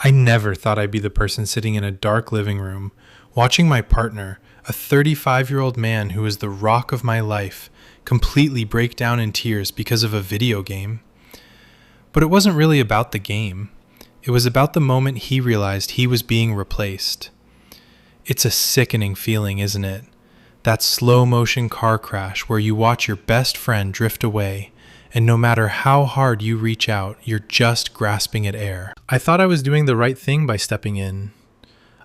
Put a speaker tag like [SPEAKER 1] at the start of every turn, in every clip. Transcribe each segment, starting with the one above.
[SPEAKER 1] I never thought I'd be the person sitting in a dark living room, watching my partner, a 35-year-old man who is the rock of my life, completely break down in tears because of a video game. But it wasn't really about the game. It was about the moment he realized he was being replaced. It's a sickening feeling, isn't it? That slow-motion car crash where you watch your best friend drift away, and no matter how hard you reach out, you're just grasping at air. I thought I was doing the right thing by stepping in.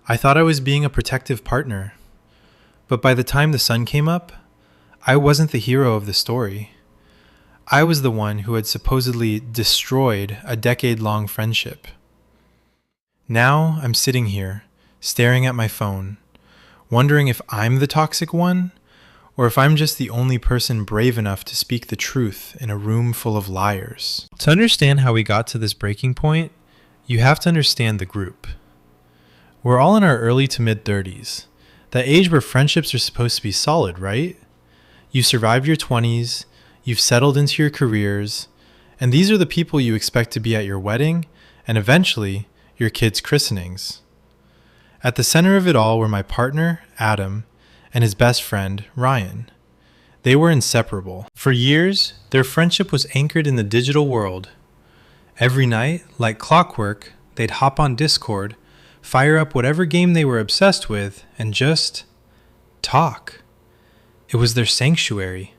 [SPEAKER 1] I thought I was being a protective partner. But by the time the sun came up, I wasn't the hero of the story. I was the one who had supposedly destroyed a decade-long friendship. Now I'm sitting here, staring at my phone, wondering if I'm the toxic one, or if I'm just the only person brave enough to speak the truth in a room full of liars. To understand how we got to this breaking point, you have to understand the group. We're all in our early to mid-30s, that age where friendships are supposed to be solid, right? You survived your 20s, you've settled into your careers, and these are the people you expect to be at your wedding and eventually your kids' christenings. At the center of it all were my partner, Adam, and his best friend, Ryan. They were inseparable. For years, their friendship was anchored in the digital world. Every night, like clockwork, they'd hop on Discord, fire up whatever game they were obsessed with, and just talk. It was their sanctuary.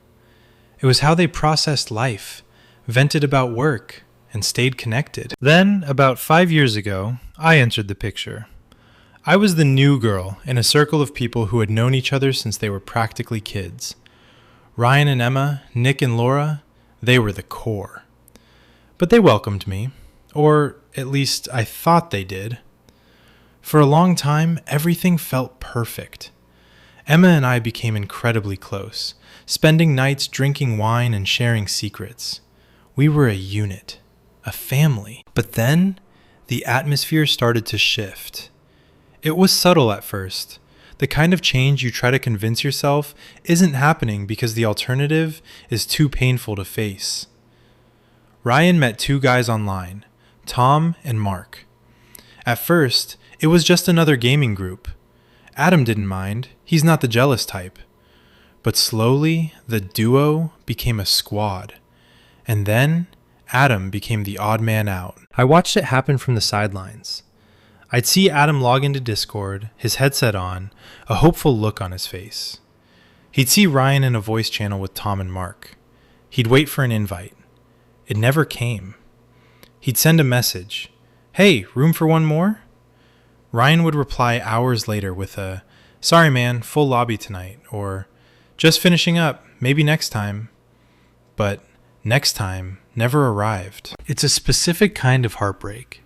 [SPEAKER 1] It was how they processed life, vented about work, and stayed connected. Then, about 5 years ago, I entered the picture. I was the new girl in a circle of people who had known each other since they were practically kids. Ryan and Emma, Nick and Laura, they were the core. But they welcomed me, or at least I thought they did. For a long time, everything felt perfect. Emma and I became incredibly close, spending nights drinking wine and sharing secrets. We were a unit, a family. But then, the atmosphere started to shift. It was subtle at first, the kind of change you try to convince yourself isn't happening because the alternative is too painful to face. Ryan met two guys online, Tom and Mark. At first, it was just another gaming group. Adam didn't mind, he's not the jealous type. But slowly, the duo became a squad. And then, Adam became the odd man out. I watched it happen from the sidelines. I'd see Adam log into Discord, his headset on, a hopeful look on his face. He'd see Ryan in a voice channel with Tom and Mark. He'd wait for an invite. It never came. He'd send a message. Hey, room for one more? Ryan would reply hours later with a, sorry man, full lobby tonight, or just finishing up, maybe next time. But next time never arrived. It's a specific kind of heartbreak.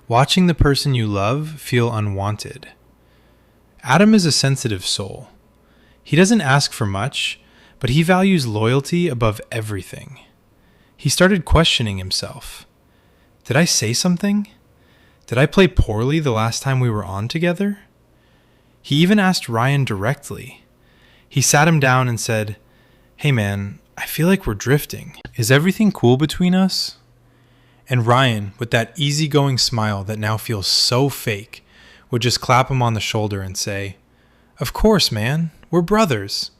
[SPEAKER 1] Watching the person you love feel unwanted. Adam is a sensitive soul. He doesn't ask for much, but he values loyalty above everything. He started questioning himself. Did I say something? Did I play poorly the last time we were on together? He even asked Ryan directly. He sat him down and said, hey man, I feel like we're drifting. Is everything cool between us? And Ryan, with that easygoing smile that now feels so fake, would just clap him on the shoulder and say, of course, man, we're brothers.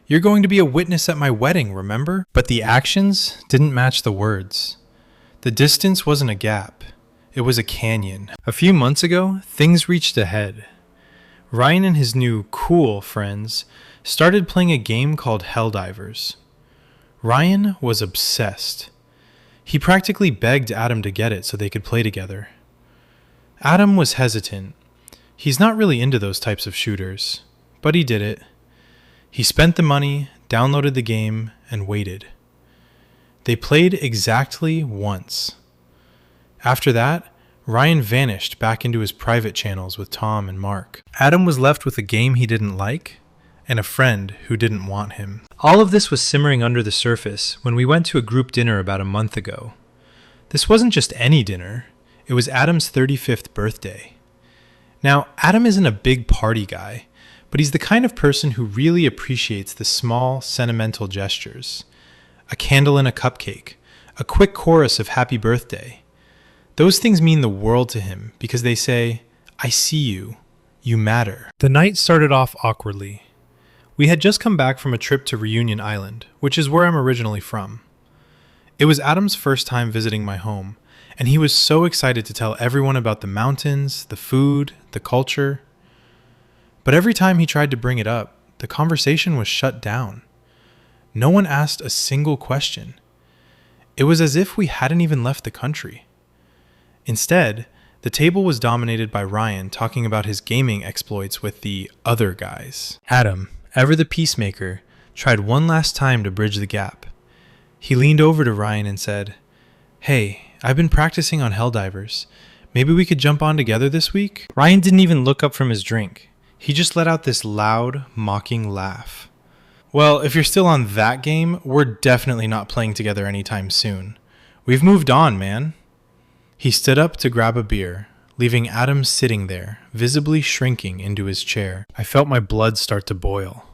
[SPEAKER 1] You're going to be a witness at my wedding, remember? But the actions didn't match the words. The distance wasn't a gap. It was a canyon. A few months ago, things reached a head. Ryan and his new cool friends started playing a game called Helldivers. Ryan was obsessed. He practically begged Adam to get it so they could play together. Adam was hesitant. He's not really into those types of shooters, but he did it. He spent the money, downloaded the game, and waited. They played exactly once. After that, Ryan vanished back into his private channels with Tom and Mark. Adam was left with a game he didn't like and a friend who didn't want him. All of this was simmering under the surface when we went to a group dinner about a month ago. This wasn't just any dinner. It was Adam's 35th birthday. Now, Adam isn't a big party guy, but he's the kind of person who really appreciates the small, sentimental gestures. A candle and a cupcake, a quick chorus of happy birthday. Those things mean the world to him because they say, I see you. You matter. The night started off awkwardly. We had just come back from a trip to Reunion Island, which is where I'm originally from. It was Adam's first time visiting my home, and he was so excited to tell everyone about the mountains, the food, the culture. But every time he tried to bring it up, the conversation was shut down. No one asked a single question. It was as if we hadn't even left the country. Instead, the table was dominated by Ryan talking about his gaming exploits with the other guys. Adam, ever the peacemaker, tried one last time to bridge the gap. He leaned over to Ryan and said, Hey, I've been practicing on Helldivers. Maybe we could jump on together this week? Ryan didn't even look up from his drink. He just let out this loud, mocking laugh. Well, if you're still on that game, we're definitely not playing together anytime soon. We've moved on, man. He stood up to grab a beer, leaving Adam sitting there, visibly shrinking into his chair. I felt my blood start to boil.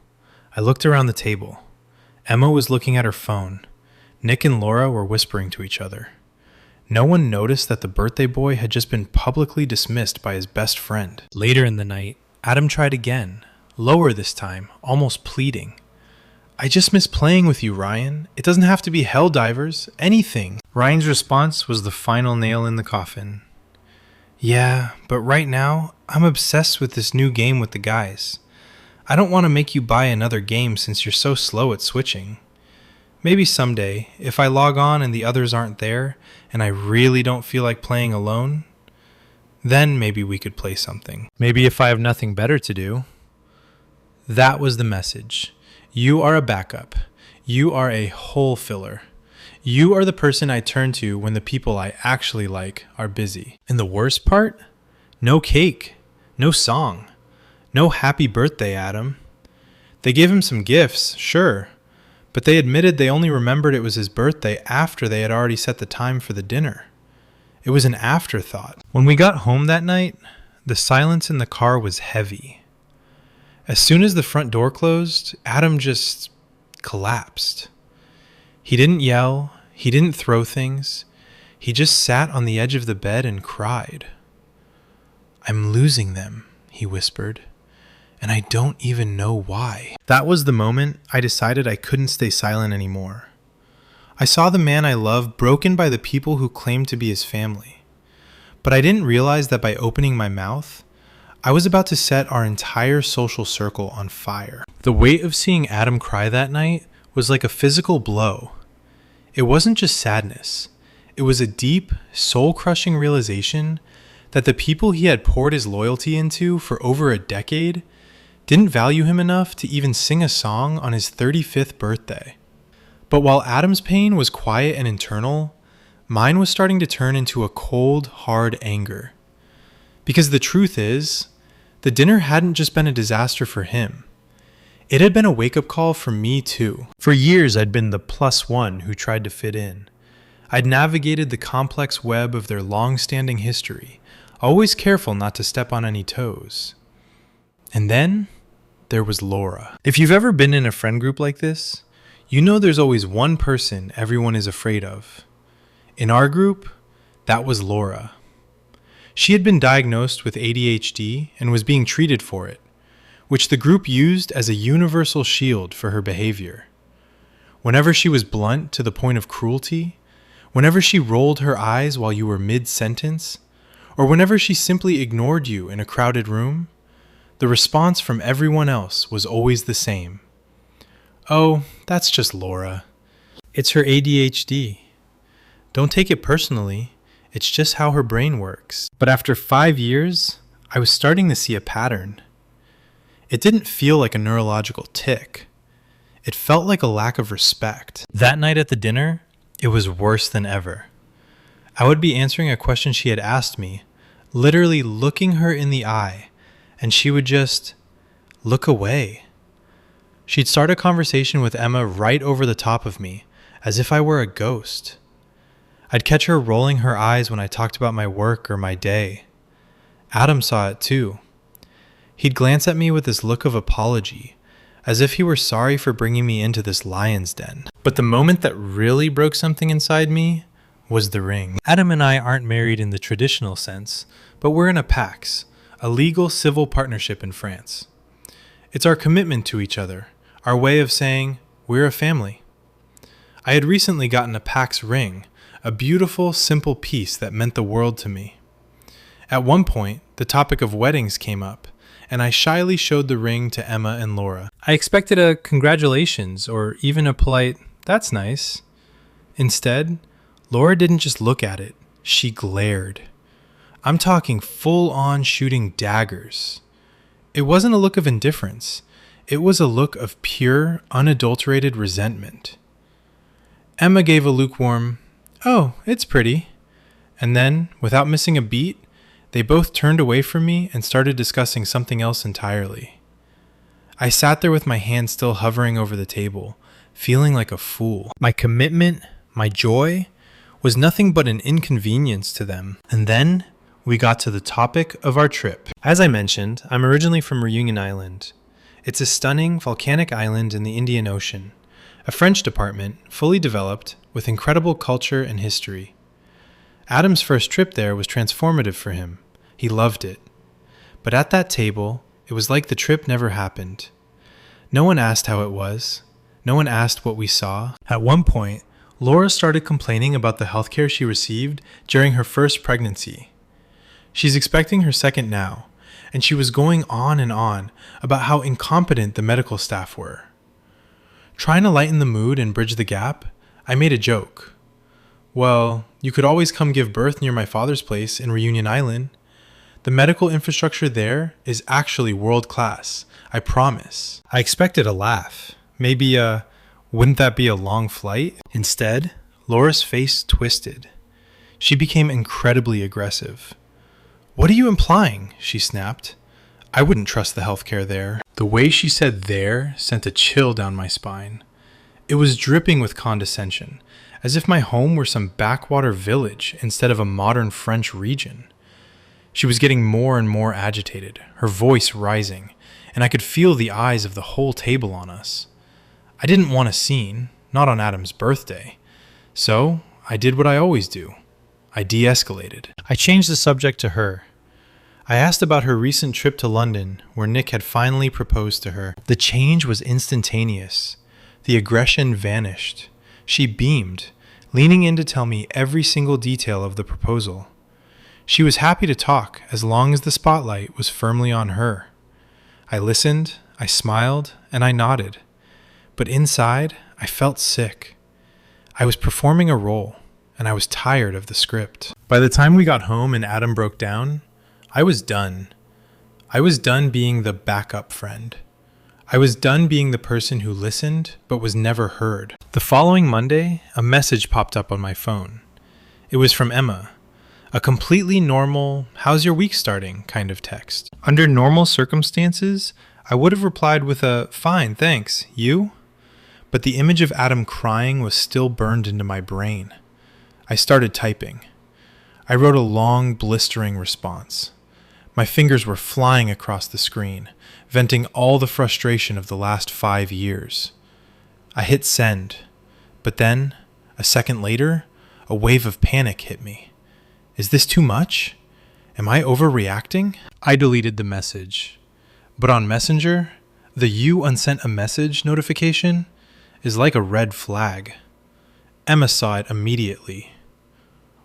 [SPEAKER 1] I looked around the table. Emma was looking at her phone. Nick and Laura were whispering to each other. No one noticed that the birthday boy had just been publicly dismissed by his best friend. Later in the night, Adam tried again, lower this time, almost pleading. I just miss playing with you, Ryan. It doesn't have to be Helldivers, anything. Ryan's response was the final nail in the coffin. Yeah, but right now, I'm obsessed with this new game with the guys. I don't want to make you buy another game since you're so slow at switching. Maybe someday, if I log on and the others aren't there, and I really don't feel like playing alone, then maybe we could play something. Maybe if I have nothing better to do. That was the message. You are a backup. You are a hole filler. You are the person I turn to when the people I actually like are busy. And the worst part? No cake. No song. No happy birthday, Adam. They gave him some gifts, sure. But they admitted they only remembered it was his birthday after they had already set the time for the dinner. It was an afterthought. When we got home that night, the silence in the car was heavy. As soon as the front door closed, Adam just collapsed. He didn't yell, he didn't throw things. He just sat on the edge of the bed and cried. I'm losing them, he whispered, and I don't even know why. That was the moment I decided I couldn't stay silent anymore. I saw the man I love broken by the people who claimed to be his family. But I didn't realize that by opening my mouth, I was about to set our entire social circle on fire. The weight of seeing Adam cry that night was like a physical blow. It wasn't just sadness. It was a deep, soul-crushing realization that the people he had poured his loyalty into for over a decade didn't value him enough to even sing a song on his 35th birthday. But while Adam's pain was quiet and internal, mine was starting to turn into a cold, hard anger. Because the truth is, the dinner hadn't just been a disaster for him. It had been a wake-up call for me too. For years, I'd been the plus one who tried to fit in. I'd navigated the complex web of their long-standing history, always careful not to step on any toes. And then, there was Laura. If you've ever been in a friend group like this, you know there's always one person everyone is afraid of. In our group, that was Laura. She had been diagnosed with ADHD and was being treated for it, which the group used as a universal shield for her behavior. Whenever she was blunt to the point of cruelty, whenever she rolled her eyes while you were mid-sentence, or whenever she simply ignored you in a crowded room, the response from everyone else was always the same. Oh, that's just Laura. It's her ADHD. Don't take it personally. It's just how her brain works. But after 5 years, I was starting to see a pattern. It didn't feel like a neurological tic. It felt like a lack of respect. That night at the dinner, it was worse than ever. I would be answering a question she had asked me, literally looking her in the eye, and she would just look away. She'd start a conversation with Emma right over the top of me, as if I were a ghost. I'd catch her rolling her eyes when I talked about my work or my day. Adam saw it too. He'd glance at me with this look of apology, as if he were sorry for bringing me into this lion's den. But the moment that really broke something inside me was the ring. Adam and I aren't married in the traditional sense, but we're in a pax, a legal civil partnership in France. It's our commitment to each other, our way of saying we're a family. I had recently gotten a pax ring, a beautiful, simple piece that meant the world to me. At one point, the topic of weddings came up, and I shyly showed the ring to Emma and Laura. I expected a congratulations or even a polite, "That's nice." Instead, Laura didn't just look at it, she glared. I'm talking full-on shooting daggers. It wasn't a look of indifference. It was a look of pure, unadulterated resentment. Emma gave a lukewarm, "Oh, it's pretty." And then, without missing a beat, they both turned away from me and started discussing something else entirely. I sat there with my hand still hovering over the table, feeling like a fool. My commitment, my joy, was nothing but an inconvenience to them. And then we got to the topic of our trip. As I mentioned, I'm originally from Reunion Island. It's a stunning volcanic island in the Indian Ocean, a French department, fully developed, with incredible culture and history. Adam's first trip there was transformative for him. He loved it. But at that table, it was like the trip never happened. No one asked how it was. No one asked what we saw. At one point, Laura started complaining about the healthcare she received during her first pregnancy. She's expecting her second now, and she was going on and on about how incompetent the medical staff were. Trying to lighten the mood and bridge the gap, I made a joke. "Well, you could always come give birth near my father's place in Reunion Island. The medical infrastructure there is actually world class, I promise." I expected a laugh. Maybe wouldn't that be a long flight? Instead, Laura's face twisted. She became incredibly aggressive. "What are you implying?" she snapped. "I wouldn't trust the healthcare there." The way she said "there" sent a chill down my spine. It was dripping with condescension, as if my home were some backwater village instead of a modern French region. She was getting more and more agitated, her voice rising, and I could feel the eyes of the whole table on us. I didn't want a scene, not on Adam's birthday. So I did what I always do. I de-escalated. I changed the subject to her. I asked about her recent trip to London, where Nick had finally proposed to her. The change was instantaneous. The aggression vanished. She beamed, leaning in to tell me every single detail of the proposal. She was happy to talk as long as the spotlight was firmly on her. I listened, I smiled, and I nodded. But inside, I felt sick. I was performing a role, and I was tired of the script. By the time we got home and Adam broke down, I was done. I was done being the backup friend. I was done being the person who listened but was never heard. The following Monday, a message popped up on my phone. It was from Emma. A completely normal, "how's your week starting?" kind of text. Under normal circumstances, I would have replied with a "fine, thanks, you?" But the image of Adam crying was still burned into my brain. I started typing. I wrote a long, blistering response. My fingers were flying across the screen, venting all the frustration of the last 5 years. I hit send, but then, a second later, a wave of panic hit me. Is this too much? Am I overreacting? I deleted the message. But on Messenger, the "you unsent a message" notification is like a red flag. Emma saw it immediately.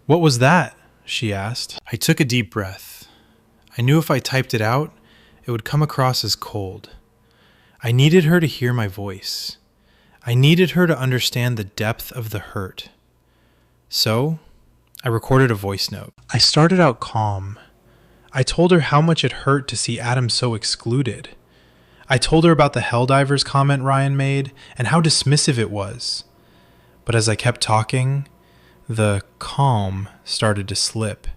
[SPEAKER 1] "What was that?" she asked. I took a deep breath. I knew if I typed it out, it would come across as cold. I needed her to hear my voice. I needed her to understand the depth of the hurt. So, I recorded a voice note. I started out calm. I told her how much it hurt to see Adam so excluded. I told her about the Helldivers comment Ryan made and how dismissive it was. But as I kept talking, the calm started to slip.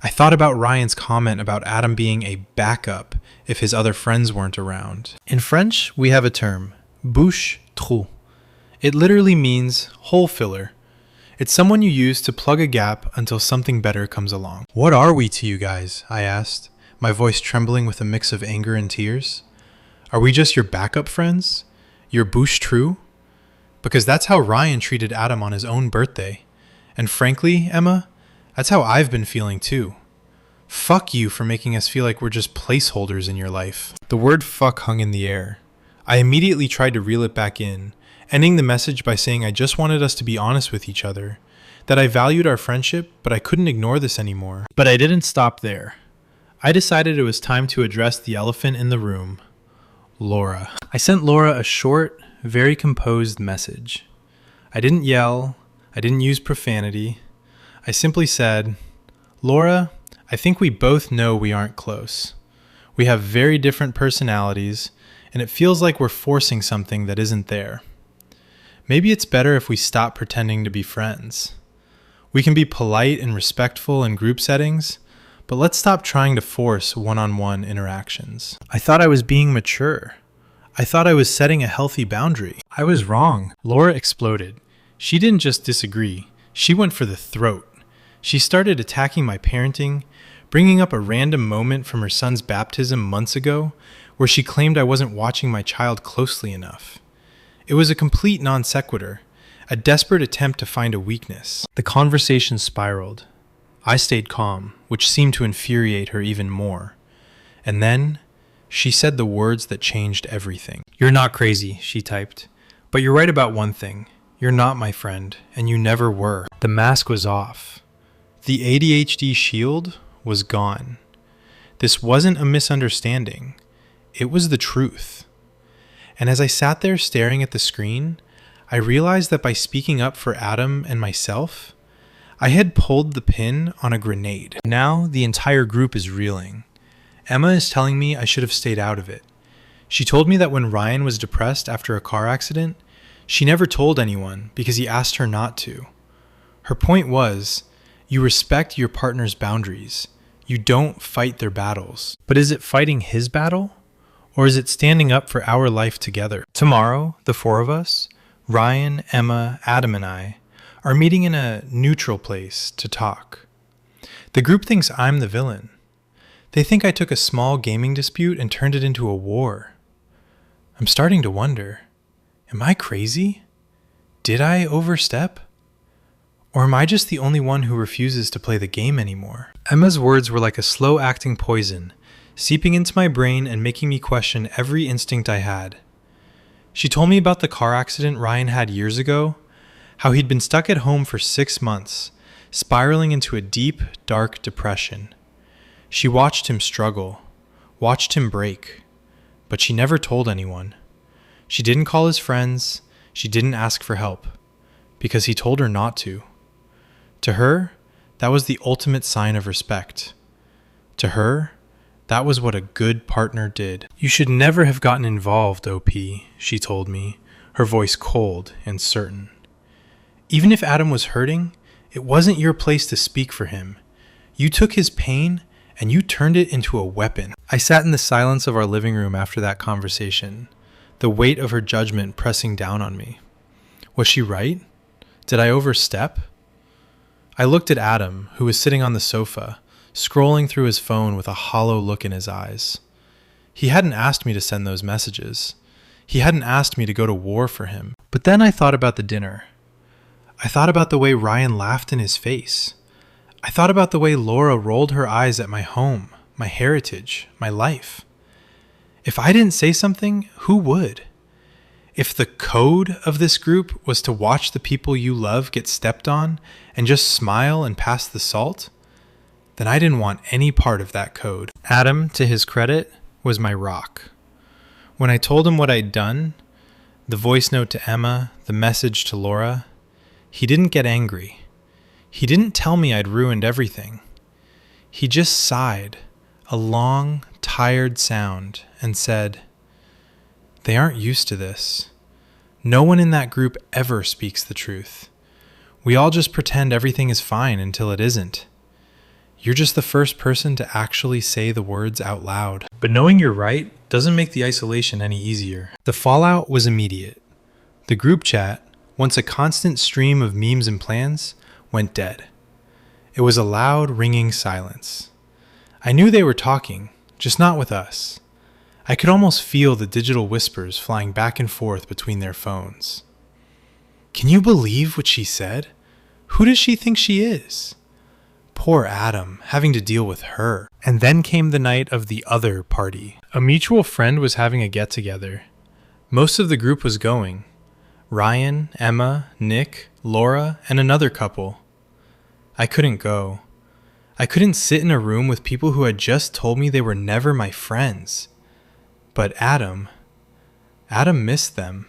[SPEAKER 1] I thought about Ryan's comment about Adam being a backup if his other friends weren't around. In French, we have a term, bouche trou. It literally means hole filler. It's someone you use to plug a gap until something better comes along. "What are we to you guys?" I asked, my voice trembling with a mix of anger and tears. "Are we just your backup friends? Your bouche trou?" Because that's how Ryan treated Adam on his own birthday. And frankly, Emma, that's how I've been feeling too. Fuck you for making us feel like we're just placeholders in your life. The word fuck hung in the air. I immediately tried to reel it back in, ending the message by saying I just wanted us to be honest with each other, that I valued our friendship, but I couldn't ignore this anymore. But I didn't stop there. I decided it was time to address the elephant in the room, Laura. I sent Laura a short, very composed message. I didn't yell. I didn't use profanity. I simply said, Laura, I think we both know we aren't close. We have very different personalities, and it feels like we're forcing something that isn't there. Maybe it's better if we stop pretending to be friends. We can be polite and respectful in group settings, but let's stop trying to force one-on-one interactions. I thought I was being mature. I thought I was setting a healthy boundary. I was wrong. Laura exploded. She didn't just disagree. She went for the throat. She started attacking my parenting, bringing up a random moment from her son's baptism months ago where she claimed I wasn't watching my child closely enough. It was a complete non sequitur, a desperate attempt to find a weakness. The conversation spiraled. I stayed calm, which seemed to infuriate her even more. And then, she said the words that changed everything. You're not crazy, she typed. But you're right about one thing. You're not my friend, and you never were. The mask was off. The ADHD shield was gone. This wasn't a misunderstanding. It was the truth. And as I sat there staring at the screen, I realized that by speaking up for Adam and myself, I had pulled the pin on a grenade. Now the entire group is reeling. Emma is telling me I should have stayed out of it. She told me that when Ryan was depressed after a car accident, she never told anyone because he asked her not to. Her point was, you respect your partner's boundaries. You don't fight their battles. But is it fighting his battle? Or is it standing up for our life together? Tomorrow, the four of us, Ryan, Emma, Adam, and I, are meeting in a neutral place to talk. The group thinks I'm the villain. They think I took a small gaming dispute and turned it into a war. I'm starting to wonder, am I crazy? Did I overstep? Or am I just the only one who refuses to play the game anymore? Emma's words were like a slow-acting poison, seeping into my brain and making me question every instinct I had. She told me about the car accident Ryan had years ago, how he'd been stuck at home for 6 months, spiraling into a deep, dark depression. She watched him struggle, watched him break, but she never told anyone. She didn't call his friends, she didn't ask for help, because he told her not to. To her, that was the ultimate sign of respect. To her, that was what a good partner did. You should never have gotten involved, OP, she told me, her voice cold and certain. Even if Adam was hurting, it wasn't your place to speak for him. You took his pain and you turned it into a weapon. I sat in the silence of our living room after that conversation, the weight of her judgment pressing down on me. Was she right? Did I overstep? I looked at Adam, who was sitting on the sofa, scrolling through his phone with a hollow look in his eyes. He hadn't asked me to send those messages. He hadn't asked me to go to war for him. But then I thought about the dinner. I thought about the way Ryan laughed in his face. I thought about the way Laura rolled her eyes at my home, my heritage, my life. If I didn't say something, who would? If the code of this group was to watch the people you love get stepped on and just smile and pass the salt, then I didn't want any part of that code. Adam, to his credit, was my rock. When I told him what I'd done, the voice note to Emma, the message to Laura, he didn't get angry. He didn't tell me I'd ruined everything. He just sighed, a long, tired sound, and said, "They aren't used to this. No one in that group ever speaks the truth. We all just pretend everything is fine until it isn't. You're just the first person to actually say the words out loud." But knowing you're right doesn't make the isolation any easier. The fallout was immediate. The group chat, once a constant stream of memes and plans, went dead. It was a loud, ringing silence. I knew they were talking, just not with us. I could almost feel the digital whispers flying back and forth between their phones. "Can you believe what she said? Who does she think she is? Poor Adam, having to deal with her. And then came the night of the other party. A mutual friend was having a get-together. Most of the group was going. Ryan, Emma, Nick, Laura, and another couple. I couldn't go. I couldn't sit in a room with people who had just told me they were never my friends. But Adam missed them.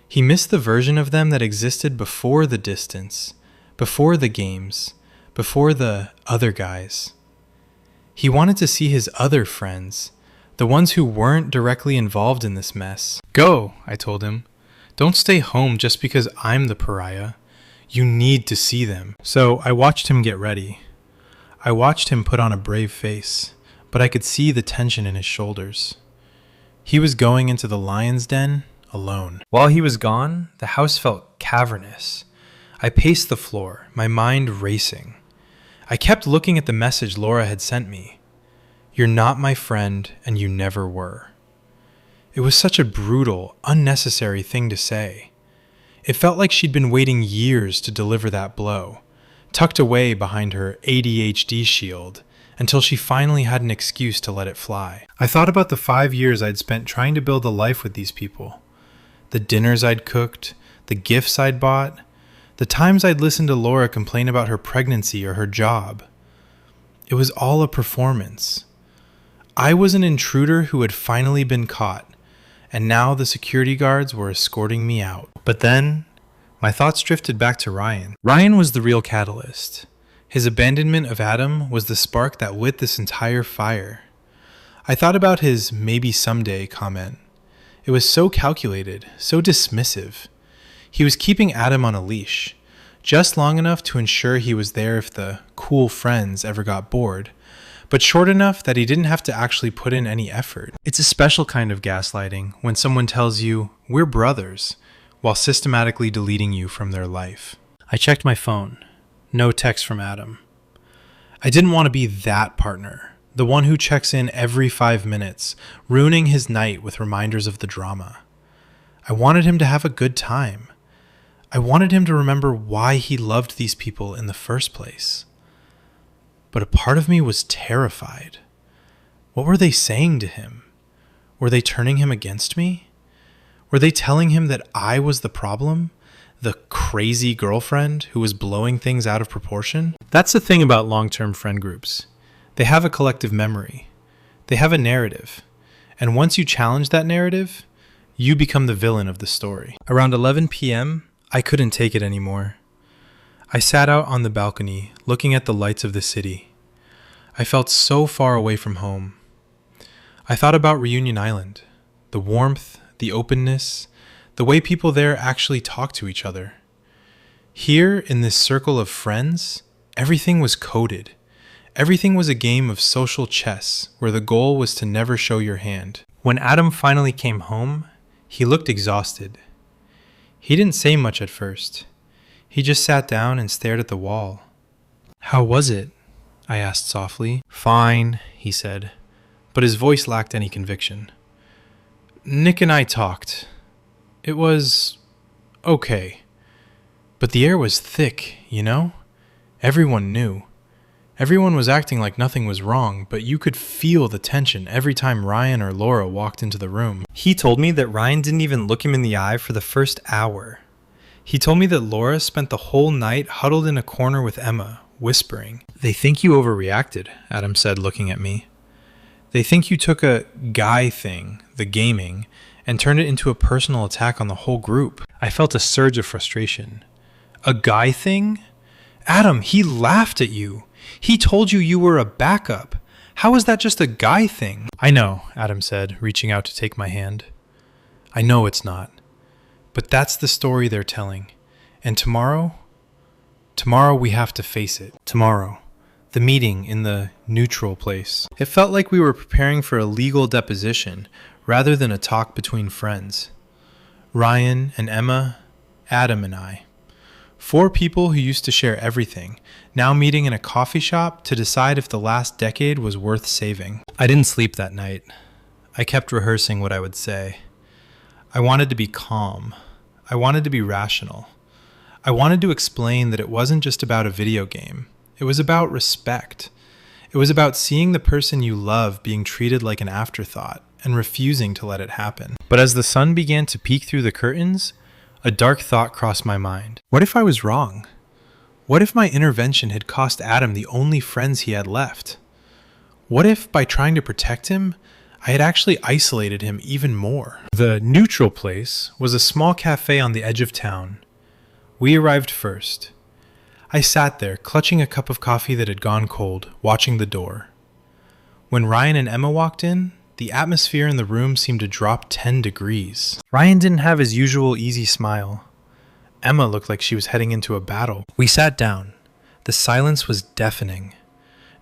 [SPEAKER 1] He missed the version of them that existed before the distance, before the games, before the other guys. He wanted to see his other friends, the ones who weren't directly involved in this mess. Go, I told him. Don't stay home just because I'm the pariah. You need to see them. So I watched him get ready. I watched him put on a brave face, but I could see the tension in his shoulders. He was going into the lion's den alone. While he was gone, the house felt cavernous. I paced the floor, my mind racing. I kept looking at the message Laura had sent me. You're not my friend, and you never were. It was such a brutal, unnecessary thing to say. It felt like she'd been waiting years to deliver that blow, tucked away behind her ADHD shield, until she finally had an excuse to let it fly. I thought about the 5 years I'd spent trying to build a life with these people. The dinners I'd cooked, the gifts I'd bought, the times I'd listened to Laura complain about her pregnancy or her job. It was all a performance. I was an intruder who had finally been caught, and now the security guards were escorting me out. But then, my thoughts drifted back to Ryan. Ryan was the real catalyst. His abandonment of Adam was the spark that lit this entire fire. I thought about his "maybe someday" comment. It was so calculated, so dismissive. He was keeping Adam on a leash, just long enough to ensure he was there if the cool friends ever got bored, but short enough that he didn't have to actually put in any effort. It's a special kind of gaslighting when someone tells you, "We're brothers," while systematically deleting you from their life. I checked my phone. No text from Adam. I didn't want to be that partner, the one who checks in every 5 minutes, ruining his night with reminders of the drama. I wanted him to have a good time. I wanted him to remember why he loved these people in the first place. But a part of me was terrified. What were they saying to him? Were they turning him against me? Were they telling him that I was the problem? The crazy girlfriend who was blowing things out of proportion? That's the thing about long-term friend groups. They have a collective memory. They have a narrative. And once you challenge that narrative, you become the villain of the story. Around 11 p.m., I couldn't take it anymore. I sat out on the balcony, looking at the lights of the city. I felt so far away from home. I thought about Reunion Island, the warmth, the openness, the way people there actually talk to each other. Here, in this circle of friends, everything was coded. Everything was a game of social chess, where the goal was to never show your hand. When Adam finally came home, he looked exhausted. He didn't say much at first. He just sat down and stared at the wall. "How was it?" I asked softly. "Fine," he said, but his voice lacked any conviction. "Nick and I talked. It was okay. But the air was thick, you know? Everyone knew. Everyone was acting like nothing was wrong, but you could feel the tension every time Ryan or Laura walked into the room." He told me that Ryan didn't even look him in the eye for the first hour. He told me that Laura spent the whole night huddled in a corner with Emma, whispering. "They think you overreacted," Adam said, looking at me. "They think you took a guy thing, the gaming, and turned it into a personal attack on the whole group." I felt a surge of frustration. "A guy thing? Adam, he laughed at you. He told you were a backup. How is that just a guy thing?" "I know," Adam said, reaching out to take my hand. "I know it's not. But that's the story they're telling. And tomorrow we have to face it. Tomorrow. The meeting in the neutral place." It felt like we were preparing for a legal deposition rather than a talk between friends. Ryan and Emma, Adam and I. 4 people who used to share everything, now meeting in a coffee shop to decide if the last decade was worth saving. I didn't sleep that night. I kept rehearsing what I would say. I wanted to be calm. I wanted to be rational. I wanted to explain that it wasn't just about a video game. It was about respect. It was about seeing the person you love being treated like an afterthought and refusing to let it happen. But as the sun began to peek through the curtains, a dark thought crossed my mind. What if I was wrong? What if my intervention had cost Adam the only friends he had left? What if, by trying to protect him, I had actually isolated him even more? The neutral place was a small cafe on the edge of town. We arrived first. I sat there, clutching a cup of coffee that had gone cold, watching the door. When Ryan and Emma walked in, the atmosphere in the room seemed to drop 10 degrees. Ryan didn't have his usual easy smile. Emma looked like she was heading into a battle. We sat down. The silence was deafening.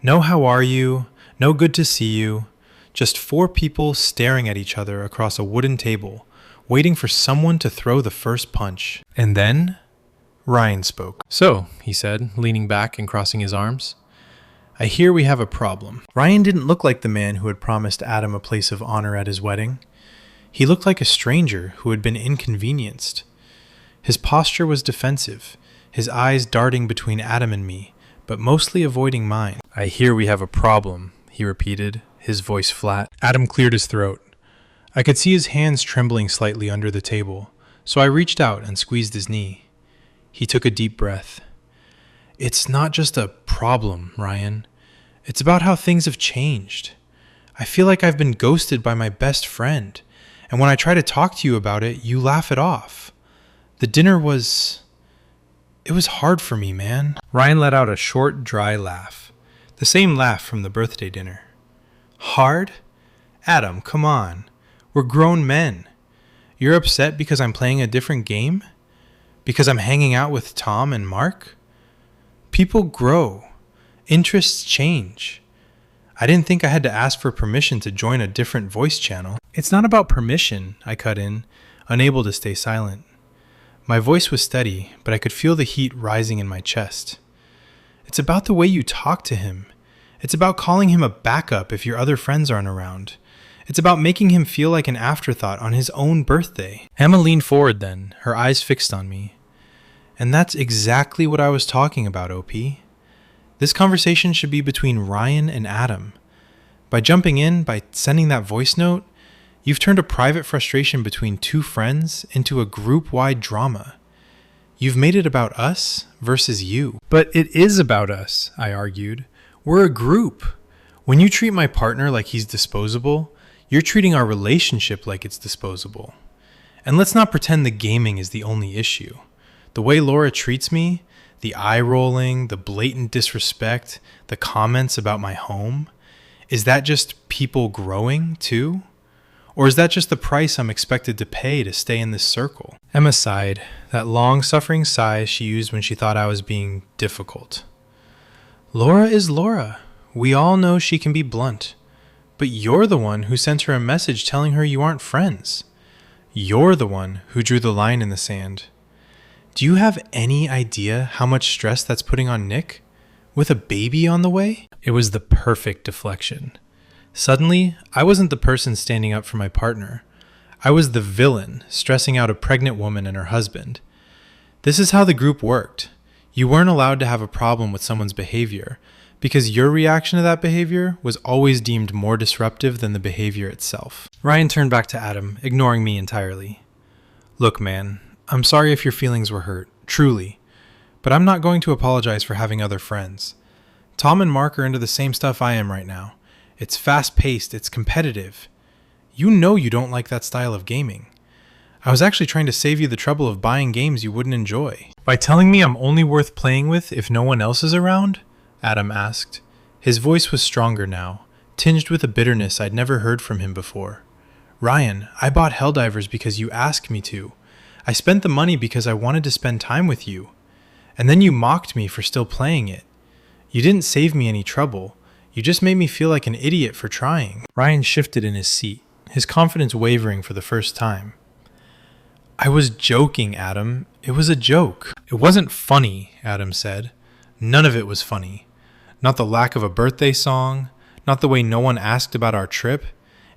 [SPEAKER 1] No how are you, no good to see you. Just 4 people staring at each other across a wooden table, waiting for someone to throw the first punch. And then, Ryan spoke. "So," he said, leaning back and crossing his arms, "I hear we have a problem." Ryan didn't look like the man who had promised Adam a place of honor at his wedding. He looked like a stranger who had been inconvenienced. His posture was defensive, his eyes darting between Adam and me, but mostly avoiding mine. "I hear we have a problem," he repeated, his voice flat. Adam cleared his throat. I could see his hands trembling slightly under the table, so I reached out and squeezed his knee. He took a deep breath. "It's not just a problem, Ryan. It's about how things have changed. I feel like I've been ghosted by my best friend, and when I try to talk to you about it, you laugh it off. The dinner was... it was hard for me, man." Ryan let out a short, dry laugh. The same laugh from the birthday dinner. "Hard? Adam, come on. We're grown men. You're upset because I'm playing a different game? Because I'm hanging out with Tom and Mark? People grow. Interests change. I didn't think I had to ask for permission to join a different voice channel." "It's not about permission," I cut in, unable to stay silent. My voice was steady, but I could feel the heat rising in my chest. "It's about the way you talk to him. It's about calling him a backup if your other friends aren't around. It's about making him feel like an afterthought on his own birthday." Emma leaned forward then, her eyes fixed on me. "And that's exactly what I was talking about, OP. This conversation should be between Ryan and Adam. By jumping in, by sending that voice note, you've turned a private frustration between 2 friends into a group-wide drama. You've made it about us versus you." "But it is about us," I argued. "We're a group. When you treat my partner like he's disposable, you're treating our relationship like it's disposable. And let's not pretend the gaming is the only issue. The way Laura treats me, the eye rolling, the blatant disrespect, the comments about my home, is that just people growing too? Or is that just the price I'm expected to pay to stay in this circle?" Emma sighed, that long suffering sigh she used when she thought I was being difficult. "Laura is Laura. We all know she can be blunt. But you're the one who sent her a message telling her you aren't friends. You're the one who drew the line in the sand. Do you have any idea how much stress that's putting on Nick? With a baby on the way?" It was the perfect deflection. Suddenly, I wasn't the person standing up for my partner. I was the villain stressing out a pregnant woman and her husband. This is how the group worked. You weren't allowed to have a problem with someone's behavior, because your reaction to that behavior was always deemed more disruptive than the behavior itself. Ryan turned back to Adam, ignoring me entirely. "Look, man, I'm sorry if your feelings were hurt, truly, but I'm not going to apologize for having other friends. Tom and Mark are into the same stuff I am right now. It's fast-paced, it's competitive. You know you don't like that style of gaming. I was actually trying to save you the trouble of buying games you wouldn't enjoy." "By telling me I'm only worth playing with if no one else is around?" Adam asked. His voice was stronger now, tinged with a bitterness I'd never heard from him before. "Ryan, I bought Helldivers because you asked me to. I spent the money because I wanted to spend time with you. And then you mocked me for still playing it. You didn't save me any trouble. You just made me feel like an idiot for trying." Ryan shifted in his seat, his confidence wavering for the first time. "I was joking, Adam. It was a joke." "It wasn't funny," Adam said. "None of it was funny. Not the lack of a birthday song, not the way no one asked about our trip,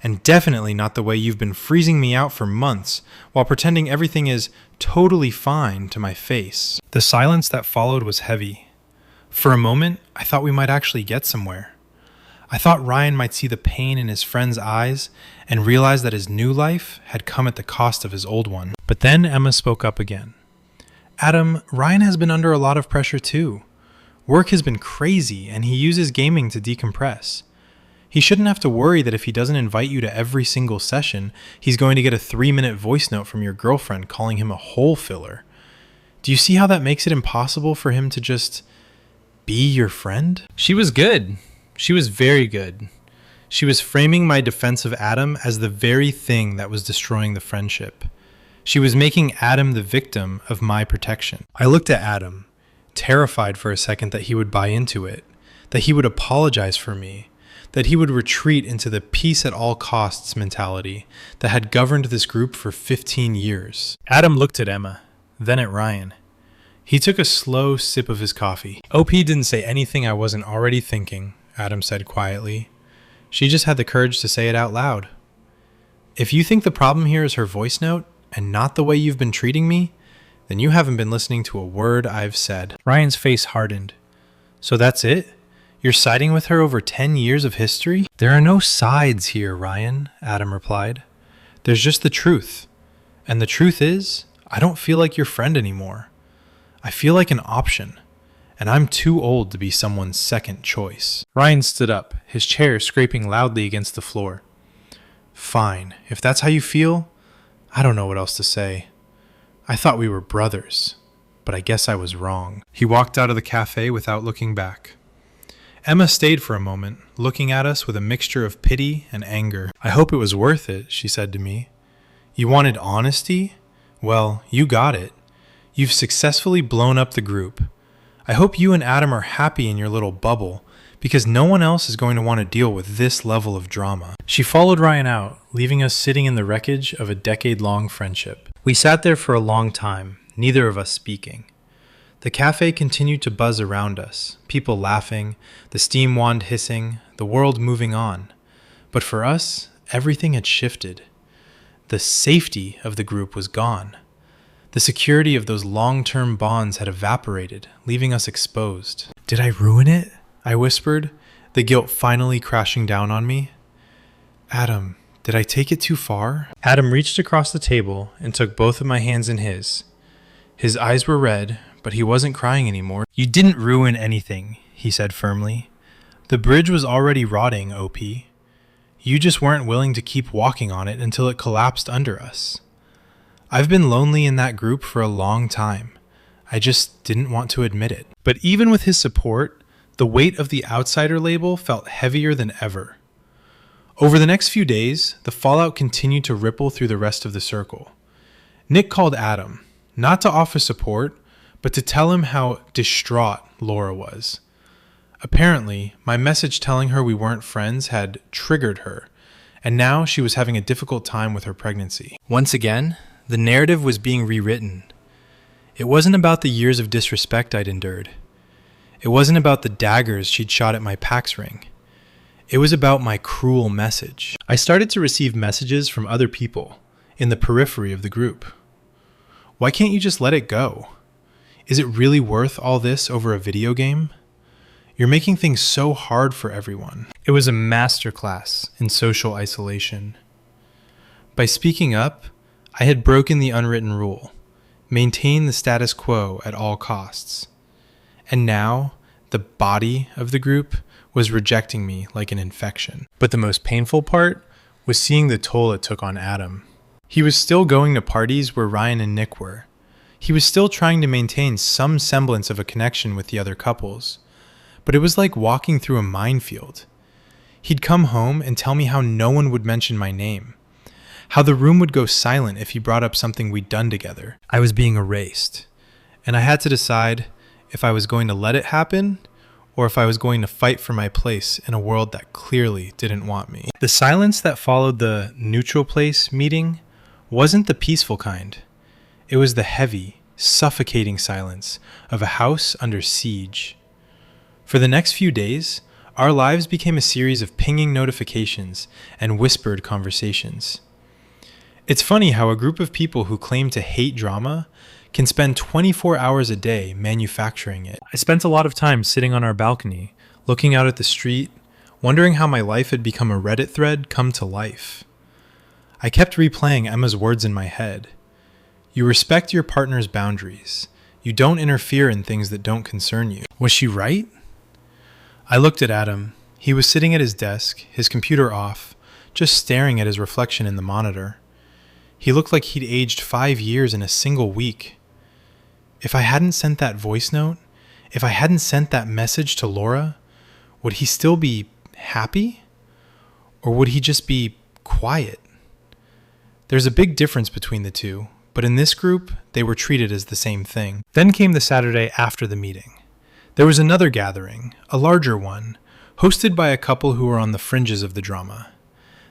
[SPEAKER 1] And definitely not the way you've been freezing me out for months while pretending everything is totally fine to my face. The silence that followed was heavy. For a moment, I thought we might actually get somewhere. I thought Ryan might see the pain in his friend's eyes and realize that his new life had come at the cost of his old one. But then Emma spoke up again. Adam, Ryan has been under a lot of pressure too. Work has been crazy and he uses gaming to decompress. He shouldn't have to worry that if he doesn't invite you to every single session, he's going to get a 3-minute voice note from your girlfriend calling him a hole filler. Do you see how that makes it impossible for him to just be your friend?
[SPEAKER 2] She was good. She was very good.
[SPEAKER 1] She was framing my defense of Adam as the very thing that was destroying the friendship. She was making Adam the victim of my protection. I looked at Adam, terrified for a second that he would buy into it, that he would apologize for me, that he would retreat into the peace at all costs mentality that had governed this group for 15 years. Adam looked at Emma, then at Ryan. He took a slow sip of his coffee. OP didn't say anything I wasn't already thinking, Adam said quietly. She just had the courage to say it out loud. If you think the problem here is her voice note and not the way you've been treating me, then you haven't been listening to a word I've said. Ryan's face hardened. So that's it? You're siding with her over 10 years of history? There are no sides here, Ryan, Adam replied. There's just the truth. And the truth is, I don't feel like your friend anymore. I feel like an option. And I'm too old to be someone's second choice. Ryan stood up, his chair scraping loudly against the floor. Fine, if that's how you feel, I don't know what else to say. I thought we were brothers, but I guess I was wrong. He walked out of the cafe without looking back. Emma stayed for a moment, looking at us with a mixture of pity and anger. I hope it was worth it, she said to me. You wanted honesty? Well, you got it. You've successfully blown up the group. I hope you and Adam are happy in your little bubble, because no one else is going to want to deal with this level of drama. She followed Ryan out, leaving us sitting in the wreckage of a decade-long friendship. We sat there for a long time, neither of us speaking. The cafe continued to buzz around us, people laughing, the steam wand hissing, the world moving on. But for us, everything had shifted. The safety of the group was gone. The security of those long-term bonds had evaporated, leaving us exposed. Did I ruin it? I whispered, the guilt finally crashing down on me. Adam, did I take it too far? Adam reached across the table and took both of my hands in his. His eyes were red, but he wasn't crying anymore. You didn't ruin anything, he said firmly. The bridge was already rotting, OP. You just weren't willing to keep walking on it until it collapsed under us. I've been lonely in that group for a long time. I just didn't want to admit it. But even with his support, the weight of the outsider label felt heavier than ever. Over the next few days, the fallout continued to ripple through the rest of the circle. Nick called Adam, not to offer support, but to tell him how distraught Laura was. Apparently, my message telling her we weren't friends had triggered her, and now she was having a difficult time with her pregnancy. Once again, the narrative was being rewritten. It wasn't about the years of disrespect I'd endured. It wasn't about the daggers she'd shot at my PAX ring. It was about my cruel message. I started to receive messages from other people in the periphery of the group. Why can't you just let it go? Is it really worth all this over a video game? You're making things so hard for everyone. It was a masterclass in social isolation. By speaking up, I had broken the unwritten rule, maintain the status quo at all costs. And now, the body of the group was rejecting me like an infection. But the most painful part was seeing the toll it took on Adam. He was still going to parties where Ryan and Nick were. He was still trying to maintain some semblance of a connection with the other couples. But it was like walking through a minefield. He'd come home and tell me how no one would mention my name, how the room would go silent if he brought up something we'd done together. I was being erased, and I had to decide if I was going to let it happen or if I was going to fight for my place in a world that clearly didn't want me. The silence that followed the neutral place meeting wasn't the peaceful kind. It was the heavy, suffocating silence of a house under siege. For the next few days, Our lives became a series of pinging notifications and whispered conversations. It's funny how a group of people who claim to hate drama can spend 24 hours a day manufacturing it. I spent a lot of time sitting on our balcony, looking out at the street, wondering how my life had become a Reddit thread come to life. I kept replaying Emma's words in my head. You respect your partner's boundaries. You don't interfere in things that don't concern you. Was she right? I looked at Adam. He was sitting at his desk, his computer off, just staring at his reflection in the monitor. He looked like he'd aged 5 years in a single week. If I hadn't sent that voice note, if I hadn't sent that message to Laura, would he still be happy? Or would he just be quiet? There's a big difference between the two, but in this group, they were treated as the same thing. Then came the Saturday after the meeting. There was another gathering, a larger one, hosted by a couple who were on the fringes of the drama.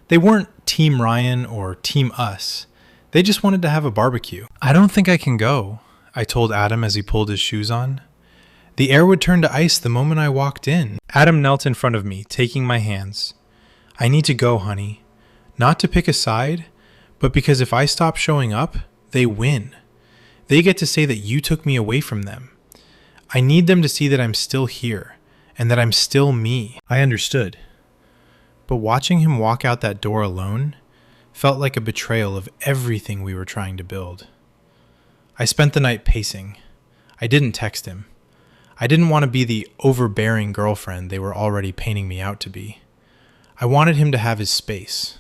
[SPEAKER 1] They weren't Team Ryan or Team Us. They just wanted to have a barbecue. I don't think I can go, I told Adam as he pulled his shoes on. The air would turn to ice the moment I walked in. Adam knelt in front of me, taking my hands. I need to go, honey. Not to pick a side, but because if I stop showing up, they win. They get to say that you took me away from them. I need them to see that I'm still here, and that I'm still me. I understood. But watching him walk out that door alone felt like a betrayal of everything we were trying to build. I spent the night pacing. I didn't text him. I didn't want to be the overbearing girlfriend they were already painting me out to be. I wanted him to have his space.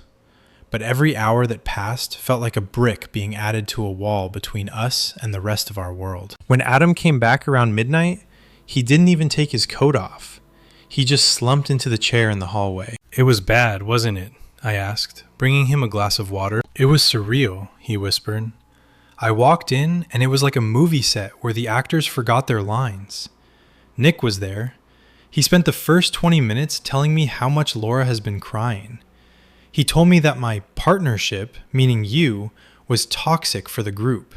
[SPEAKER 1] But every hour that passed felt like a brick being added to a wall between us and the rest of our world. When Adam came back around midnight, he didn't even take his coat off. He just slumped into the chair in the hallway. It was bad, wasn't it? I asked, bringing him a glass of water. It was surreal, he whispered. I walked in, and it was like a movie set where the actors forgot their lines. Nick was there. He spent the first 20 minutes telling me how much Laura has been crying. He told me that my partnership, meaning you, was toxic for the group.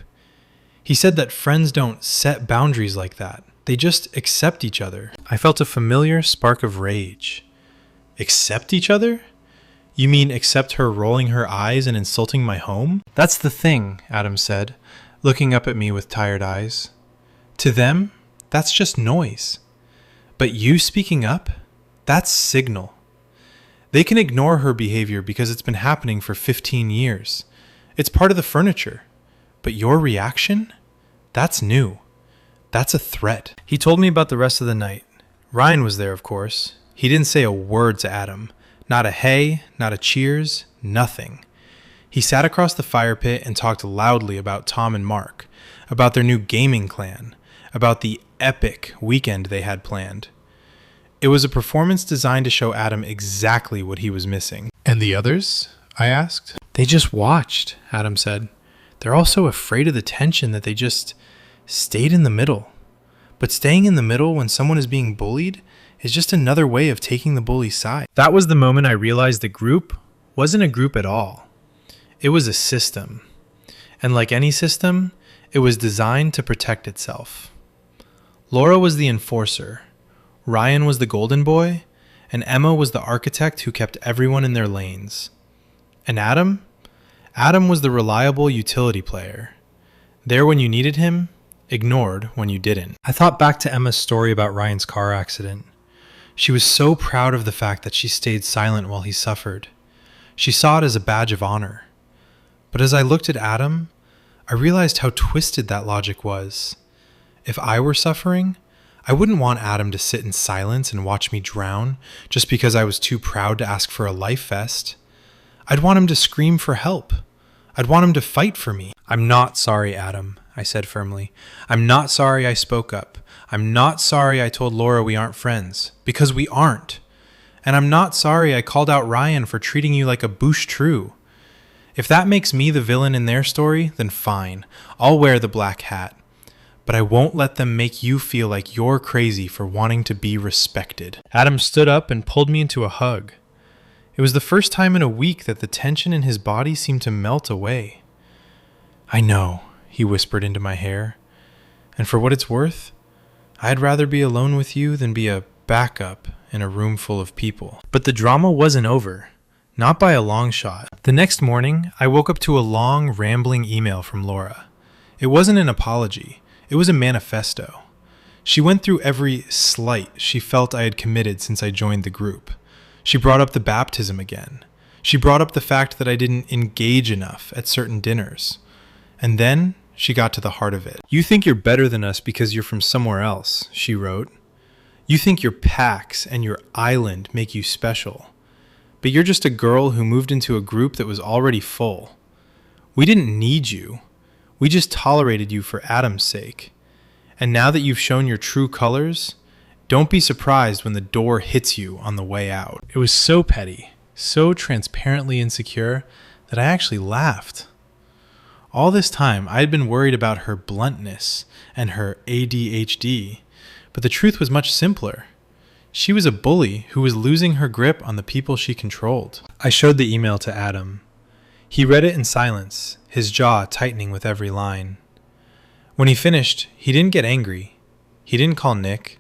[SPEAKER 1] He said that friends don't set boundaries like that. They just accept each other. I felt a familiar spark of rage. Accept each other? You mean accept her rolling her eyes and insulting my home? That's the thing, Adam said, looking up at me with tired eyes. To them, that's just noise. But you speaking up? That's signal. They can ignore her behavior because it's been happening for 15 years. It's part of the furniture. But your reaction? That's new. That's a threat. He told me about the rest of the night. Ryan was there, of course. He didn't say a word to Adam. Not a hey, not a cheers, nothing. He sat across the fire pit and talked loudly about Tom and Mark, about their new gaming clan, about the epic weekend they had planned. It was a performance designed to show Adam exactly what he was missing. And the others? I asked. They just watched, Adam said. They're all so afraid of the tension that they just stayed in the middle. But staying in the middle when someone is being bullied is just another way of taking the bully's side. That was the moment I realized the group wasn't a group at all. It was a system. And like any system, it was designed to protect itself. Laura was the enforcer. Ryan was the golden boy, and Emma was the architect who kept everyone in their lanes. And Adam? Adam was the reliable utility player. There when you needed him, ignored when you didn't. I thought back to Emma's story about Ryan's car accident. She was so proud of the fact that she stayed silent while he suffered. She saw it as a badge of honor. But as I looked at Adam, I realized how twisted that logic was. If I were suffering, I wouldn't want Adam to sit in silence and watch me drown just because I was too proud to ask for a life vest. I'd want him to scream for help. I'd want him to fight for me. I'm not sorry, Adam, I said firmly. I'm not sorry I spoke up. I'm not sorry I told Laura we aren't friends, because we aren't. And I'm not sorry I called out Ryan for treating you like a bouche true. If that makes me the villain in their story, then fine. I'll wear the black hat. But I won't let them make you feel like you're crazy for wanting to be respected. Adam stood up and pulled me into a hug. It was the first time in a week that the tension in his body seemed to melt away. I know, he whispered into my hair. And for what it's worth, I'd rather be alone with you than be a backup in a room full of people. But the drama wasn't over. Not by a long shot. The next morning, I woke up to a long, rambling email from Laura. It wasn't an apology. It was a manifesto. She went through every slight she felt I had committed since I joined the group. She brought up the baptism again. She brought up the fact that I didn't engage enough at certain dinners. And then she got to the heart of it. "You think you're better than us because you're from somewhere else," she wrote. "You think your packs and your island make you special. But you're just a girl who moved into a group that was already full. We didn't need you. We just tolerated you for Adam's sake. And now that you've shown your true colors, don't be surprised when the door hits you on the way out." It was so petty, so transparently insecure, that I actually laughed. All this time, I had been worried about her bluntness and her ADHD, but the truth was much simpler. She was a bully who was losing her grip on the people she controlled. I showed the email to Adam. He read it in silence, his jaw tightening with every line. When he finished, he didn't get angry. He didn't call Nick.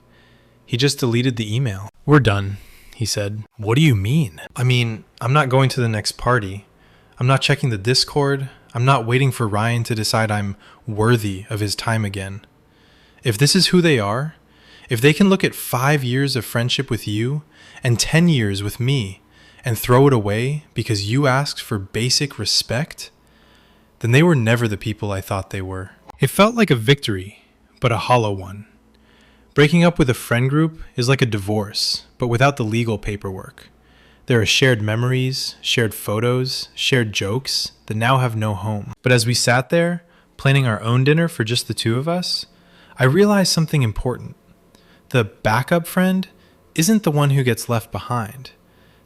[SPEAKER 1] He just deleted the email. "We're done," he said. "What do you mean?" "I mean, I'm not going to the next party. I'm not checking the Discord. I'm not waiting for Ryan to decide I'm worthy of his time again. If this is who they are, if they can look at 5 years of friendship with you and 10 years with me and throw it away because you asked for basic respect, then they were never the people I thought they were." It felt like a victory, but a hollow one. Breaking up with a friend group is like a divorce, but without the legal paperwork. There are shared memories, shared photos, shared jokes that now have no home. But as we sat there, planning our own dinner for just the two of us, I realized something important. The backup friend isn't the one who gets left behind.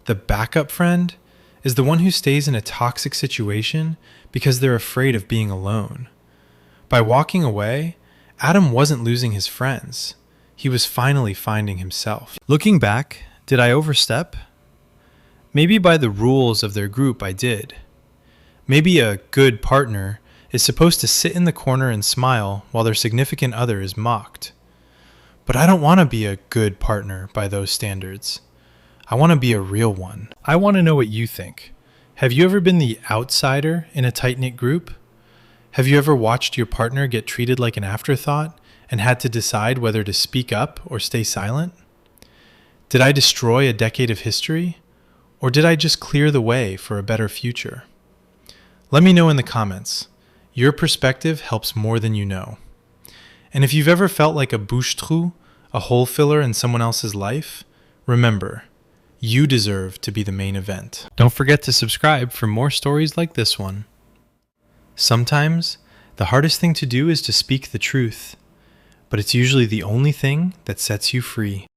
[SPEAKER 1] The backup friend is the one who stays in a toxic situation because they're afraid of being alone. By walking away, Adam wasn't losing his friends. He was finally finding himself. Looking back, did I overstep? Maybe by the rules of their group I did. Maybe a good partner is supposed to sit in the corner and smile while their significant other is mocked. But I don't want to be a good partner by those standards. I want to be a real one. I want to know what you think. Have you ever been the outsider in a tight-knit group? Have you ever watched your partner get treated like an afterthought and had to decide whether to speak up or stay silent? Did I destroy a decade of history? Or did I just clear the way for a better future? Let me know in the comments. Your perspective helps more than you know. And if you've ever felt like a bouche-trou, a hole filler in someone else's life, remember, you deserve to be the main event. Don't forget to subscribe for more stories like this one. Sometimes, the hardest thing to do is to speak the truth, but it's usually the only thing that sets you free.